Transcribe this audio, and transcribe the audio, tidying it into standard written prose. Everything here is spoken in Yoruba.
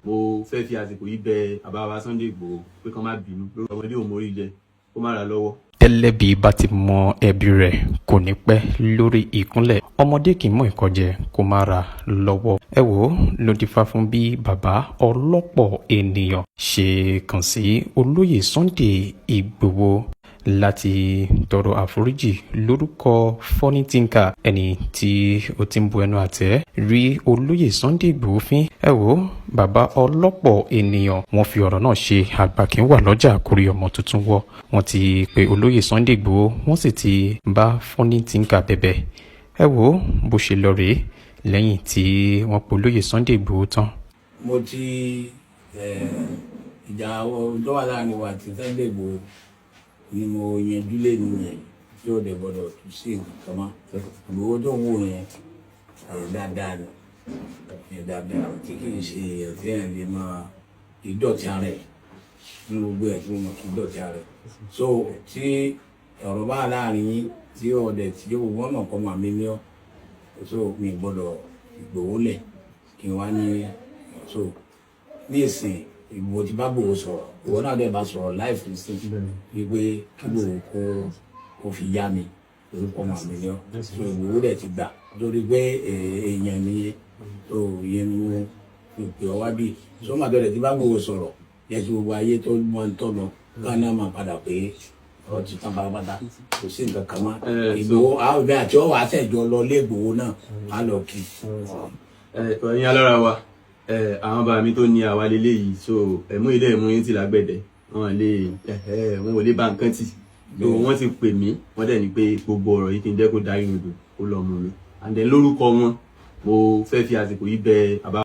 mo fẹ́ fi àsìkò yìí bẹ bàbá wa Sunday Igboho pé kán má bínú lórí ọmọdé ò mórí jẹ kó má ra lọ́wọ́. tẹ́lẹ̀ bí bá ti mọ ẹbí rẹ̀ kò ní pẹ́ lórí ìkúnlẹ̀ ọmọdé kì í mọ nǹkan jẹ kó má ra lọ́wọ́. ẹ wò ó ló dífá fún bí bàbá ọlọ́pọ̀ ènìyàn ṣe kàn sí olóyè Sunday Igboho láti tọrọ àforíjì lórúkọ Funny Thinker ẹni tí ó ti ń bu ẹnu àtẹ́ rí olóyè Sunday Igboho fín. ẹ wò ó bàbá ọlọ́pọ̀ ènìyàn wọ́n fi ọ̀rọ̀ náà ṣe àgbà kí ń wà lọ́jà kórí ọmọ tuntun wọ́. wọ́n ti pe olóyè Sunday Igboho wọ́n sì ti bá Funny Thinker bẹ̀bẹ̀. ẹ wò ó bó ṣe lọ rèé lẹ́yìn tí wọ́n pe olóyè Sunday Igboho tán. mo ti ìjà tó wà láàrin wa àti Sunday Igboho ni mo yanjú lé nìyẹn tí ó dẹ̀ gbọ́dọ̀ tún sí nǹkan mọ́. Ìgbòho tó ń wò yẹn dáadáa ni dáadáa tí kì í ṣe ẹ̀fẹ́ ẹ̀ lè máa ìdọ̀tí ara ẹ̀ ní gbogbo ẹ̀ tí mo kì í dọ̀tí ara ẹ̀. So tí ọ̀rọ̀ bá láàrin yín tí ọ̀dẹ̀ tí ó wọ́n mọ̀ kọ́ màmí ní ọ́ so mi gbọ́dọ̀ Ìgbòho lẹ̀ kí n wá ní so ní ìsìn Ìgbòho ti bá Ìgbòho sọ̀rọ̀ ìwọ náà dẹ̀ bá sọ̀rọ̀ láìfù sí wípé kí Ìgbòho kó fi yá mi orúkọ màmí ní ọ́ so Ìgbòho dẹ̀ ti gbà lórí pé èèyàn ni so yẹn ni mo pè ọ́ wá bí so màtọ́ dẹ̀ ti bá Ìgbòho sọ̀rọ̀ yẹ kí gbogbo ayé tó mọ́ ń tọ́ lọ káná máa padà pé ọ ti tán pátápátá kò sí nǹkan kan mọ́ Ìgbòho àwọn ìbí àti ọwọ́ àtẹ̀jọ lọ lé Ìgbòho náà á lọ kí. ẹ̀yin alára wa àwọn bàbá mi tó ní àwa lélẹ̀ yìí so ẹ̀mú ilé ìmú yín ti lágbẹ̀dẹ̀ wọn ò lè bá nǹkan tì so wọ́n ti pè mí wọ́n dẹ̀ ní pé gbogbo ọ̀rọ̀ yìí kí n jẹ́ kó darí odò kó lọ mú mi and then lórúkọ wọn mo fẹ́ fi àsìkò yìí bẹ bàbá